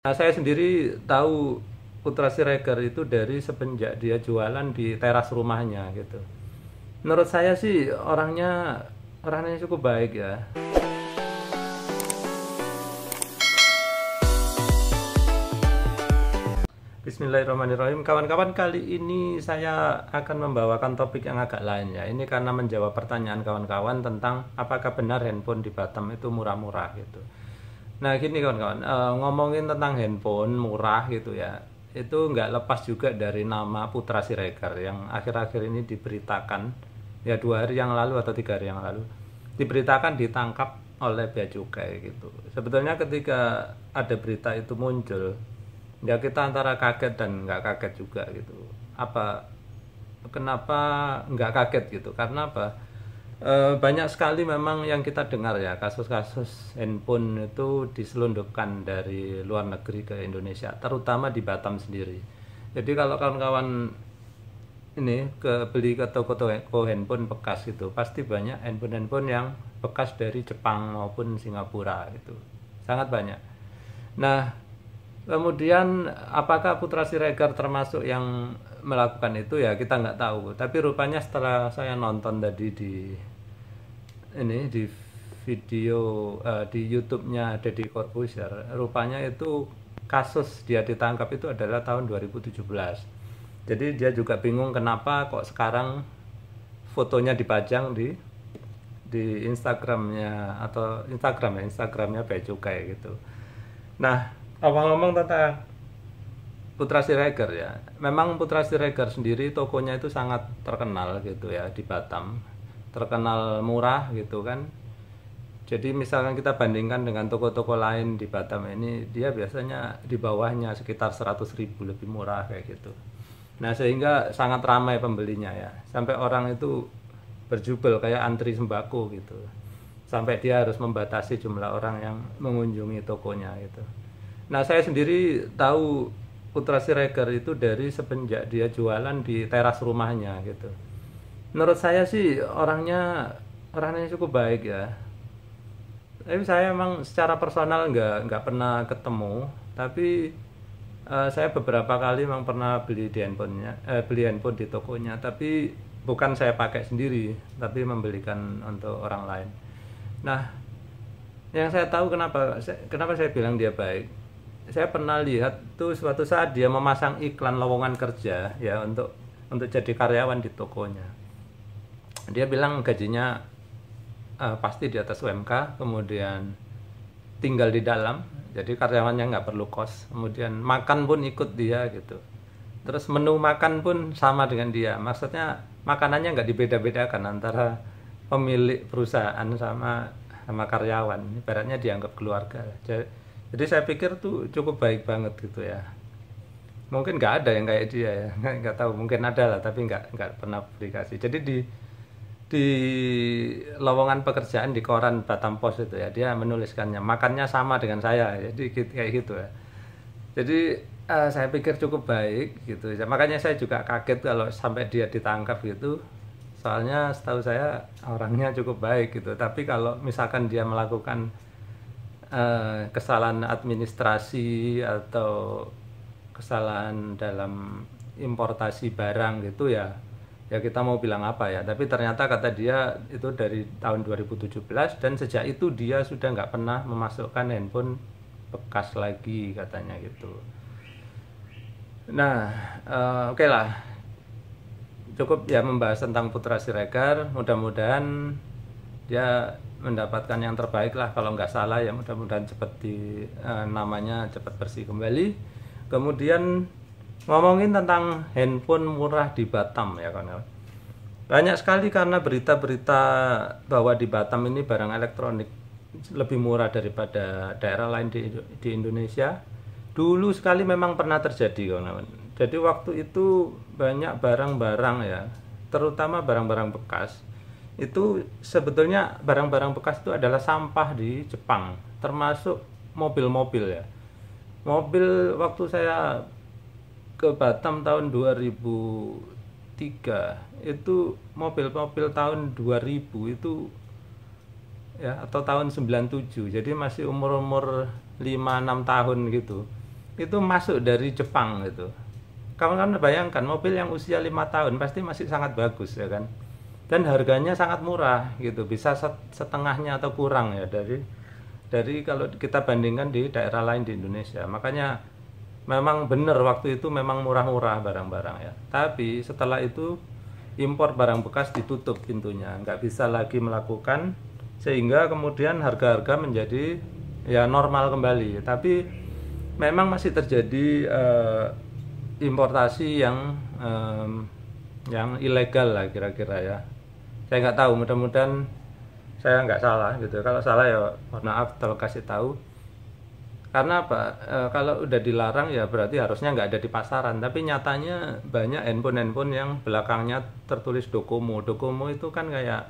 Nah, saya sendiri tahu Putra Siregar itu dari semenjak dia jualan di teras rumahnya gitu. Menurut saya sih orangnya cukup baik ya. Bismillahirrahmanirrahim. Kawan-kawan, kali ini saya akan membawakan topik yang agak lain ya. Ini karena menjawab pertanyaan kawan-kawan tentang apakah benar handphone di Batam itu murah-murah gitu. Nah gini kawan-kawan, ngomongin tentang handphone murah gitu ya, itu nggak lepas juga dari nama Putra Siregar yang akhir-akhir ini diberitakan, ya 2 hari yang lalu atau 3 hari yang lalu, diberitakan ditangkap oleh bea cukai gitu. Sebetulnya ketika ada berita itu muncul, ya kita antara kaget dan nggak kaget juga gitu. Kenapa nggak kaget gitu? Karena apa? Banyak sekali memang yang kita dengar ya, kasus-kasus handphone itu diselundupkan dari luar negeri ke Indonesia, terutama di Batam sendiri. Jadi kalau kawan-kawan ini beli ke toko-toko handphone bekas gitu, pasti banyak handphone-handphone yang bekas dari Jepang maupun Singapura gitu, sangat banyak. Nah, kemudian apakah Putra Siregar termasuk yang melakukan itu ya kita nggak tahu. Tapi rupanya setelah saya nonton tadi di video di YouTube-nya Deddy Corbuzier, rupanya itu kasus dia ditangkap itu adalah tahun 2017. Jadi dia juga bingung kenapa kok sekarang fotonya dipajang di Instagramnya Bea Cukai gitu. Nah, ngomong tentang Putra Siregar ya, memang Putra Siregar sendiri tokonya itu sangat terkenal gitu ya di Batam, terkenal murah gitu kan. Jadi misalkan kita bandingkan dengan toko-toko lain di Batam ini, dia biasanya di bawahnya sekitar 100.000 lebih murah kayak gitu. Nah sehingga sangat ramai pembelinya ya, sampai orang itu berjubel kayak antri sembako gitu, sampai dia harus membatasi jumlah orang yang mengunjungi tokonya gitu. Nah saya sendiri tahu Putra Siregar itu dari semenjak dia jualan di teras rumahnya gitu. Menurut saya sih orangnya cukup baik ya. Tapi saya emang secara personal nggak pernah ketemu. Tapi saya beberapa kali memang pernah beli handphone di tokonya. Tapi bukan saya pakai sendiri, tapi membelikan untuk orang lain. Nah, yang saya tahu kenapa saya bilang dia baik. Saya pernah lihat tuh suatu saat dia memasang iklan lowongan kerja ya untuk jadi karyawan di tokonya. Dia bilang gajinya pasti di atas UMK, kemudian tinggal di dalam, jadi karyawannya nggak perlu kos, kemudian makan pun ikut dia gitu. Terus menu makan pun sama dengan dia, maksudnya makanannya nggak dibeda-bedakan antara pemilik perusahaan sama karyawan, ibaratnya dianggap keluarga. Jadi saya pikir tuh cukup baik banget gitu ya. Mungkin nggak ada yang kayak dia ya, nggak tahu, mungkin ada lah tapi nggak pernah publikasi. Jadi di lowongan pekerjaan di koran Batam Post itu ya, dia menuliskannya makannya sama dengan saya, jadi kayak gitu ya. Jadi saya pikir cukup baik gitu ya. Makanya saya juga kaget kalau sampai dia ditangkap gitu, soalnya setahu saya orangnya cukup baik gitu. Tapi kalau misalkan dia melakukan kesalahan administrasi atau kesalahan dalam importasi barang gitu ya kita mau bilang apa ya. Tapi ternyata kata dia itu dari tahun 2017 dan sejak itu dia sudah nggak pernah memasukkan handphone bekas lagi katanya gitu. Nah oke lah, cukup ya membahas tentang Putra Siregar. Mudah-mudahan dia mendapatkan yang terbaik lah, kalau nggak salah ya, mudah-mudahan cepat namanya cepat bersih kembali. Kemudian ngomongin tentang handphone murah di Batam ya kawan-kawan, banyak sekali karena berita-berita bahwa di Batam ini barang elektronik lebih murah daripada daerah lain di Indonesia. Dulu sekali memang pernah terjadi kawan-kawan. Jadi waktu itu banyak barang-barang ya, terutama barang-barang bekas. Itu sebetulnya barang-barang bekas itu adalah sampah di Jepang, termasuk mobil-mobil ya. Mobil waktu saya ke Batam tahun 2003 itu mobil-mobil tahun 2000 itu ya, atau tahun 97, jadi masih umur-umur 5-6 tahun gitu. itu masuk dari Jepang gitu. Kawan-kawan bayangkan mobil yang usia 5 tahun pasti masih sangat bagus ya kan. Dan harganya sangat murah gitu, bisa setengahnya atau kurang ya dari kalau kita bandingkan di daerah lain di Indonesia. Makanya memang benar waktu itu memang murah-murah barang-barang ya. Tapi setelah itu impor barang bekas ditutup pintunya, nggak bisa lagi melakukan, sehingga kemudian harga-harga menjadi ya normal kembali. Tapi memang masih terjadi importasi yang ilegal lah kira-kira ya. Saya nggak tahu, mudah-mudahan saya nggak salah gitu. Kalau salah ya mohon maaf, tolong kasih tahu. Karena apa? Kalau udah dilarang ya berarti harusnya nggak ada di pasaran. Tapi nyatanya banyak handphone yang belakangnya tertulis Docomo. Docomo itu kan kayak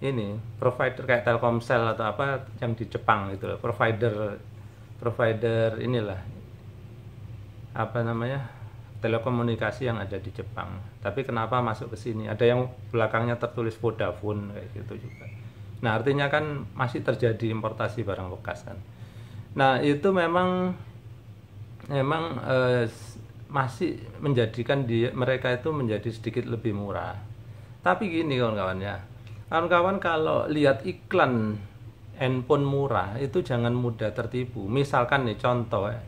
ini provider kayak Telkomsel atau apa yang di Jepang gitu loh. Provider inilah apa namanya, telekomunikasi yang ada di Jepang. Tapi kenapa masuk ke sini? Ada yang belakangnya tertulis Vodafone kayak gitu juga. Nah, artinya kan masih terjadi importasi barang bekas kan. Nah, itu memang masih menjadikan mereka itu menjadi sedikit lebih murah. Tapi gini kawan-kawan ya. Kawan-kawan kalau lihat iklan handphone murah itu jangan mudah tertipu. Misalkan nih contoh ya,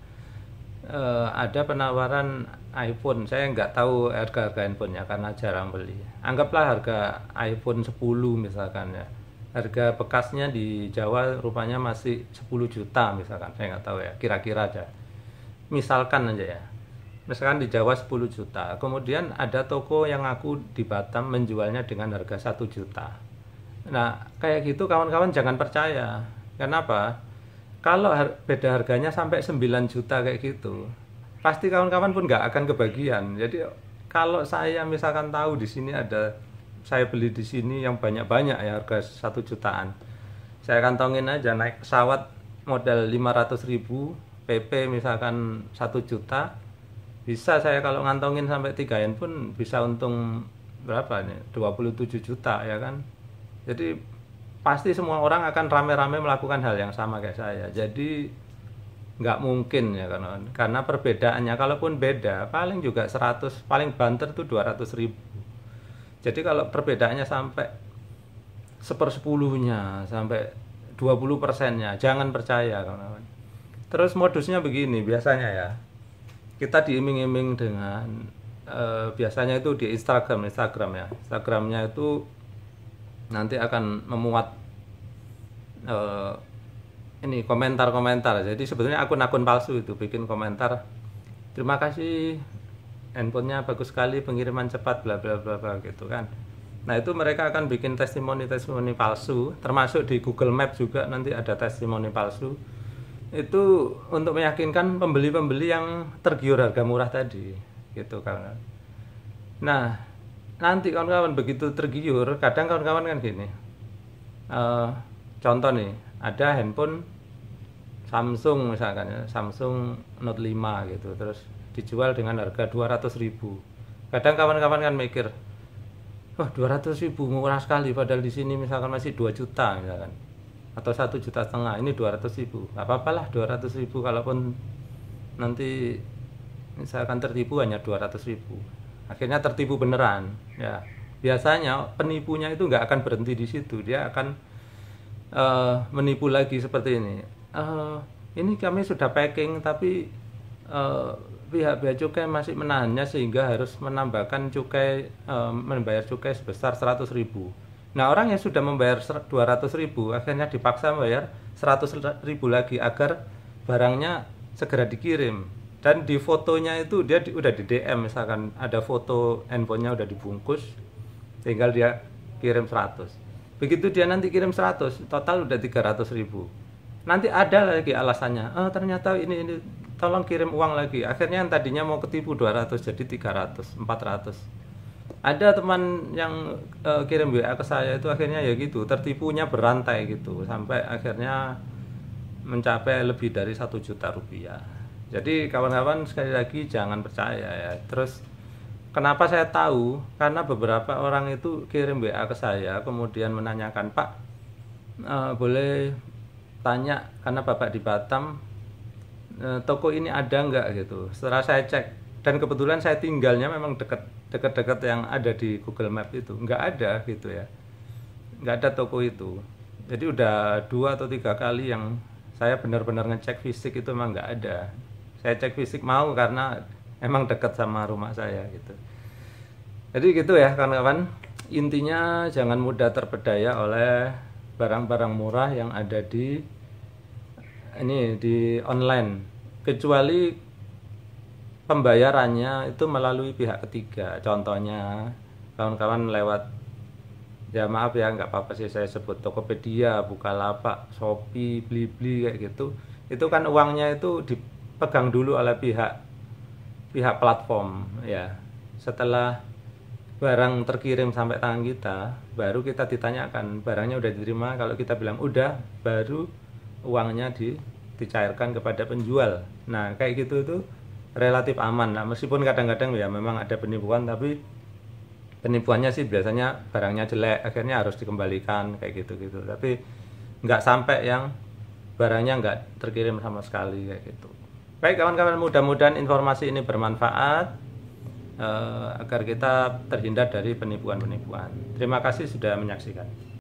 ada penawaran iPhone, saya nggak tahu harga handphonenya karena jarang beli. Anggaplah harga iPhone 10 misalkan ya, harga bekasnya di Jawa rupanya masih 10 juta misalkan, saya nggak tahu ya, kira-kira aja, misalkan aja ya, misalkan di Jawa 10 juta, kemudian ada toko yang ngaku di Batam menjualnya dengan harga 1 juta. Nah kayak gitu kawan-kawan jangan percaya. Kenapa? Kalau beda harganya sampai 9 juta kayak gitu, pasti kawan-kawan pun nggak akan kebagian. Jadi kalau saya misalkan tahu di sini ada, saya beli di sini yang banyak-banyak ya harga 1 jutaan, saya kantongin aja naik pesawat modal 500.000 PP misalkan 1 juta, bisa saya kalau ngantongin sampai 3 handphone bisa untung berapa nih, 27 juta ya kan. Jadi pasti semua orang akan rame-rame melakukan hal yang sama kayak saya. Jadi nggak mungkin ya karena perbedaannya kalaupun beda paling juga 100, paling banter tuh 200.000. Jadi kalau perbedaannya sampai 1/10-nya sampai 20%-nya jangan percaya kawan-kawan. Terus modusnya begini biasanya ya, kita diiming-iming dengan biasanya itu di Instagram ya, Instagramnya itu nanti akan memuat ini komentar-komentar. Jadi sebetulnya akun-akun palsu itu bikin komentar, terima kasih handphonenya bagus sekali, pengiriman cepat, bla bla bla bla gitu kan. Nah itu mereka akan bikin testimoni palsu, termasuk di Google Maps juga nanti ada testimoni palsu. Itu untuk meyakinkan pembeli-pembeli yang tergiur harga murah tadi gitu kan. Nah nanti kawan-kawan begitu tergiur, kadang kawan-kawan kan gini, contoh nih, ada handphone Samsung misalkan ya, Samsung Note 5 gitu, terus dijual dengan harga 200.000. Kadang kawan-kawan kan mikir, wah 200.000 murah sekali, padahal di sini misalkan masih 2 juta misalkan, atau 1,5 juta, ini 200.000, nggak apa-apa lah 200.000, kalaupun nanti misalkan tertipu hanya 200.000. Akhirnya tertipu beneran ya. Biasanya penipunya itu nggak akan berhenti di situ, dia akan menipu lagi seperti ini. Ini kami sudah packing tapi pihak bea cukai masih menahannya sehingga harus menambahkan cukai, membayar cukai sebesar 100.000. Nah orang yang sudah membayar 200.000 akhirnya dipaksa membayar 100.000 lagi agar barangnya segera dikirim. Dan di fotonya itu dia udah di DM, misalkan ada foto handphonenya udah dibungkus, tinggal dia kirim 100. Begitu dia nanti kirim 100, total udah 300.000. Nanti ada lagi alasannya, ternyata ini tolong kirim uang lagi. Akhirnya yang tadinya mau ketipu 200 jadi 300, 400. Ada teman yang kirim WA ke saya itu akhirnya ya gitu, tertipunya berantai gitu, sampai akhirnya mencapai lebih dari 1 juta rupiah. Jadi kawan-kawan sekali lagi jangan percaya ya. Terus kenapa saya tahu? Karena beberapa orang itu kirim WA ke saya kemudian menanyakan, Pak boleh tanya karena Bapak di Batam, toko ini ada nggak gitu. Setelah saya cek, dan kebetulan saya tinggalnya memang dekat yang ada di Google Map itu, nggak ada gitu ya, nggak ada toko itu. Jadi udah 2 atau 3 kali yang saya benar-benar ngecek fisik itu memang nggak ada. Saya cek fisik mau karena emang dekat sama rumah saya gitu. Jadi gitu ya kawan-kawan, intinya jangan mudah terpedaya oleh barang-barang murah yang ada di online, kecuali pembayarannya itu melalui pihak ketiga. Contohnya kawan-kawan lewat, ya maaf ya nggak apa-apa sih saya sebut, Tokopedia, Bukalapak, Shopee, Blibli kayak gitu. Itu kan uangnya itu dipegang dulu oleh pihak platform ya. Setelah barang terkirim sampai tangan kita, baru kita ditanyakan barangnya udah diterima. Kalau kita bilang udah, baru uangnya dicairkan kepada penjual. Nah kayak gitu itu relatif aman. Nah, meskipun kadang-kadang ya memang ada penipuan, tapi penipuannya sih biasanya barangnya jelek, akhirnya harus dikembalikan kayak gitu-gitu. Tapi nggak sampai yang barangnya nggak terkirim sama sekali kayak gitu. Baik kawan-kawan, mudah-mudahan informasi ini bermanfaat agar kita terhindar dari penipuan-penipuan. Terima kasih sudah menyaksikan.